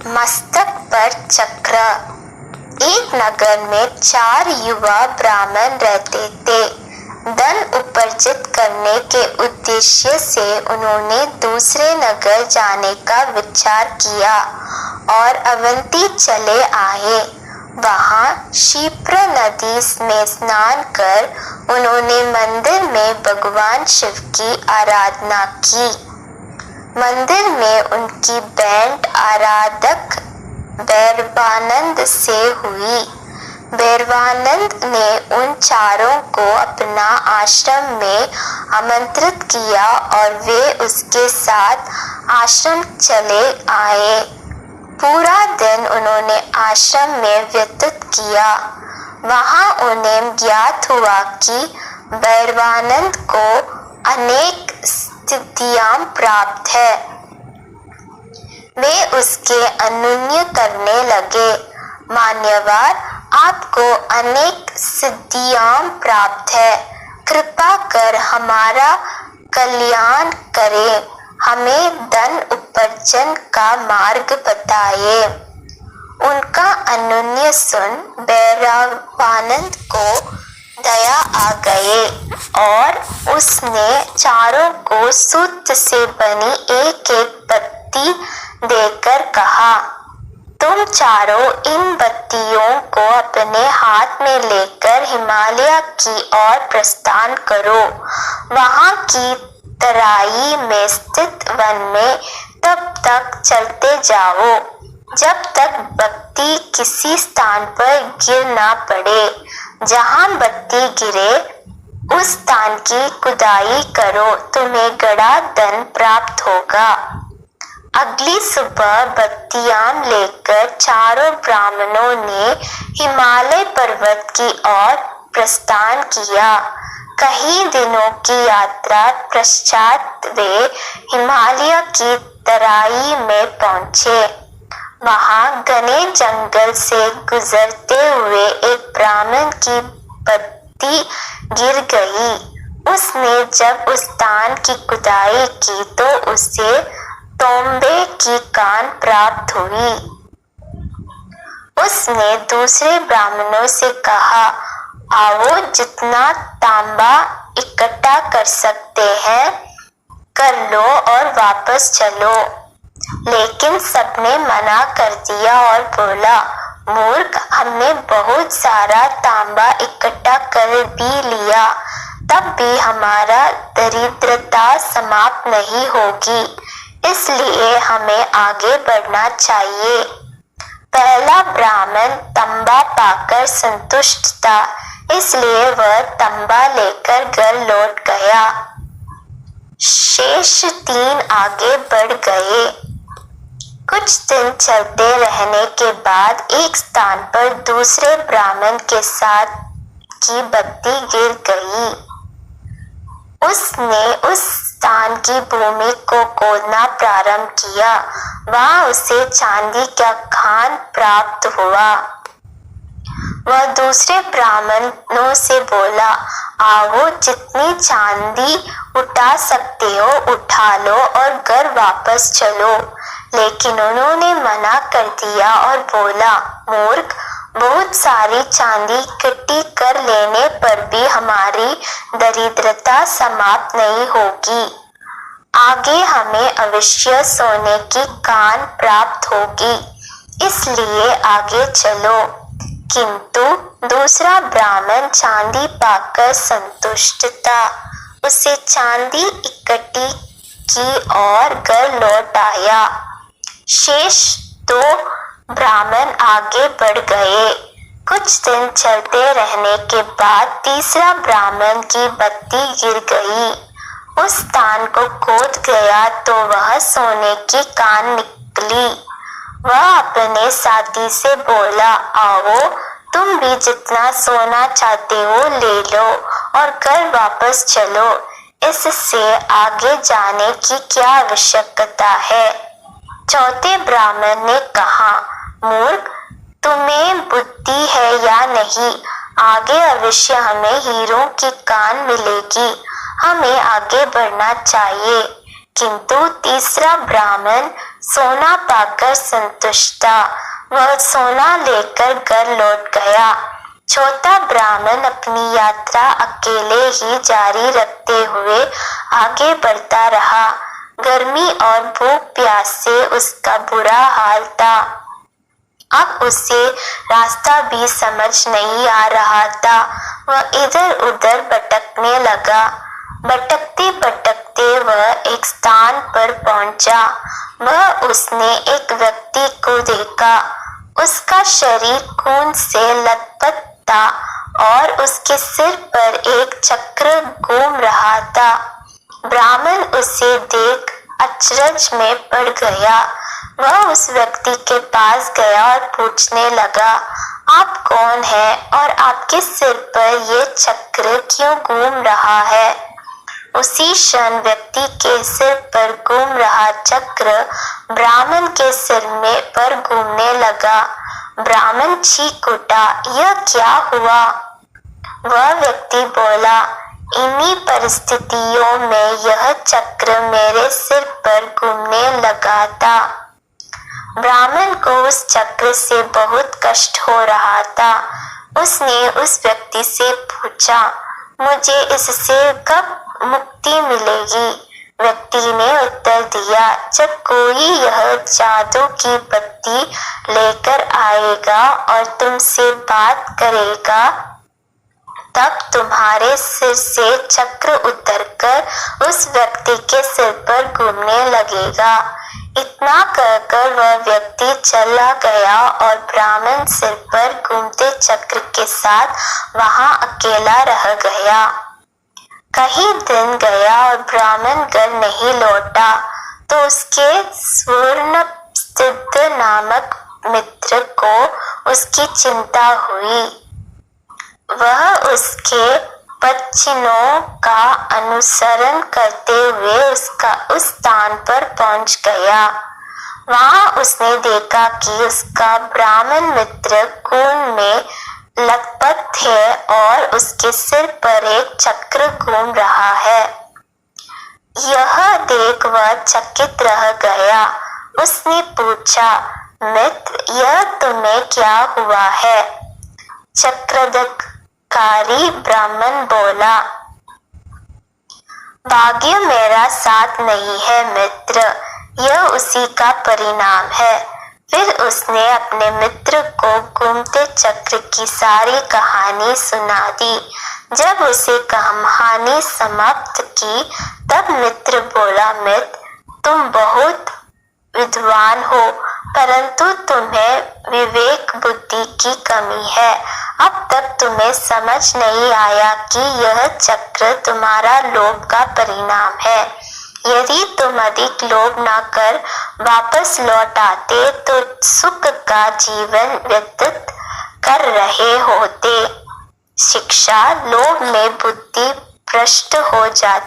मस्तक पर चक्र। एक नगर में 4 युवा ब्राह्मण रहते थे। धन उपार्जित करने के उद्देश्य से उन्होंने दूसरे नगर जाने का विचार किया और अवंती चले आए। वहां क्षिप्रा नदी में स्नान कर उन्होंने मंदिर में भगवान शिव की आराधना की। मंदिर में उनकी भेंट आराधक भैरवानंद से हुई। भैरवानंद ने उन चारों को अपना आश्रम में आमंत्रित किया और वे उसके साथ आश्रम चले आए। पूरा दिन उन्होंने आश्रम में व्यतीत किया। वहां उन्हें ज्ञात हुआ कि भैरवानंद को अनेक सिद्धियां प्राप्त है। वे उसके अनुनय करने लगे, मान्यवर, आपको अनेक सिद्धियां प्राप्त है, कृपा कर हमारा कल्याण करें, हमें धन उपार्जन का मार्ग बताइए। उनका अनुनय सुन भैरवानंद को दया आ गए और उसने चारों को सूत से बनी एक एक बत्ती देकर कहा, तुम चारों इन बत्तियों को अपने हाथ में लेकर हिमालय की ओर प्रस्थान करो। वहां की तराई में स्थित वन में तब तक चलते जाओ जब तक बत्ती किसी स्थान पर गिर ना पड़े। जहां बत्ती गिरे उस स्थान की खुदाई करो, तुम्हें बड़ा धन प्राप्त होगा। अगली सुबह बत्तियां लेकर चारों ब्राह्मणों ने हिमालय पर्वत की ओर प्रस्थान किया। कई दिनों की यात्रा पश्चात वे हिमालय की तराई में पहुंचे। वहां घने जंगल से गुजरते हुए एक ब्राह्मण की बत्ती गिर गई। उसने जब उस स्थान की खुदाई की तो उसे तांबे की कान प्राप्त हुई। उसने दूसरे ब्राह्मणों से कहा, आओ, जितना तांबा इकट्ठा कर सकते हैं कर लो और वापस चलो। लेकिन सबने मना कर दिया और बोला, मूर्ख, हमने बहुत सारा तांबा इकट्ठा कर भी लिया, तब भी हमारा दरिद्रता समाप्त नहीं होगी, इसलिए हमें आगे बढ़ना चाहिए। पहला ब्राह्मण तांबा पाकर संतुष्ट था, इसलिए वह तांबा लेकर घर लौट गया। शेष 3 आगे बढ़ गए। कुछ दिन चलते रहने के बाद एक स्थान पर दूसरे ब्राह्मण के साथ की बत्ती गिर गई। उसने उस स्थान की भूमि को खोदना प्रारंभ किया। वहां उसे चांदी का खान प्राप्त हुआ। वह दूसरे ब्राह्मणों से बोला, आओ, जितनी चांदी उठा सकते हो उठा लो और घर वापस चलो। लेकिन उन्होंने मना कर दिया और बोला, मूर्ख, बहुत सारी चांदी इकट्ठी कर लेने पर भी हमारी दरिद्रता समाप्त नहीं होगी। आगे हमें अवश्य सोने की कान प्राप्त होगी, इसलिए आगे चलो। किंतु दूसरा ब्राह्मण चांदी पाकर संतुष्ट था। उसे चांदी इकट्ठी की और घर लौट आया। शेष 2 ब्राह्मण आगे बढ़ गए। कुछ दिन चलते रहने के बाद तीसरा ब्राह्मण की बत्ती गिर गई। उस स्थान को खोद गया तो वह सोने की कान निकली। वह अपने साथी से बोला, आओ, तुम भी जितना सोना चाहते हो ले लो और घर वापस चलो, इससे आगे जाने की क्या आवश्यकता है। चौथे ब्राह्मण ने कहा, मूर्ख, तुम्हें बुद्धि है या नहीं, आगे अवश्य हमें हीरों की कान मिलेगी, हमें आगे बढ़ना चाहिए। किंतु तीसरा ब्राह्मण सोना पाकर संतुष्ट था। वह सोना लेकर घर लौट गया। छोटा ब्राह्मण अपनी यात्रा अकेले ही जारी रखते हुए आगे बढ़ता रहा। गर्मी और भूख प्यास से उसका बुरा हाल था। अब उसे रास्ता भी समझ नहीं आ रहा था। वह इधर उधर भटकने लगा। भटकते भटकते वह एक स्थान पर पहुंचा। वह उसने एक व्यक्ति को देखा। उसका शरीर खून से लथपथ था और उसके सिर पर एक चक्र घूम रहा था। ब्राह्मण उसे देख अचरज में पड़ गया। वह उस व्यक्ति के पास गया और पूछने लगा, आप कौन हैं और आपके सिर पर ये चक्र क्यों घूम रहा है? उसी क्षण व्यक्ति के सिर पर घूम रहा चक्र ब्राह्मण के सिर में पर घूमने लगा। ब्राह्मण चीख उठा, यह क्या हुआ? वह व्यक्ति बोला, इन्हीं परिस्थितियों में यह चक्र मेरे सिर पर घूमने लगा था। ब्राह्मण को उस चक्र से बहुत कष्ट हो रहा था। उसने उस व्यक्ति से पूछा, मुझे इससे कब मुक्ति मिलेगी? व्यक्ति ने उत्तर दिया, जब कोई यह जादू की पत्ती लेकर आएगा और तुमसे बात करेगा, तब तुम्हारे सिर से चक्र उतरकर उस व्यक्ति के सिर पर घूमने लगेगा। इतना कहकर वह व्यक्ति चला गया और ब्राह्मण सिर पर घूमते चक्र के साथ वहां अकेला रह गया। कई दिन गया और ब्राह्मण घर नहीं लौटा तो उसके स्वर्ण सिद्ध नामक मित्र को उसकी चिंता हुई। वह उसके वचनों का अनुसरण करते हुए उसका उस स्थान पर पहुंच गया। वहां उसने देखा कि उसका ब्राह्मण मित्र खून में लथपथ है और उसके सिर पर एक चक्र घूम रहा है। यह देख वह चकित रह गया। उसने पूछा, मित्र, यह तुम्हें क्या हुआ है? चक्रधरकारी ब्राह्मण बोला, भाग्य मेरा साथ नहीं है मित्र, यह उसी का परिणाम है। फिर उसने अपने मित्र को घूमते चक्र की सारी कहानी सुना दी। जब उसे कहानी समाप्त की तब मित्र बोला, मित्र, तुम बहुत विद्वान हो, परंतु तुम्हें विवेक बुद्धि की कमी है। अब तक तुम्हें समझ नहीं आया कि यह चक्र तुम्हारा लोभ का परिणाम है। यदि तुम अधिक लोभ न कर वापस लौट आते तो सुख का जीवन व्यतीत कर रहे होते। शिक्षा, लोभ में बुद्धि भ्रष्ट हो जाती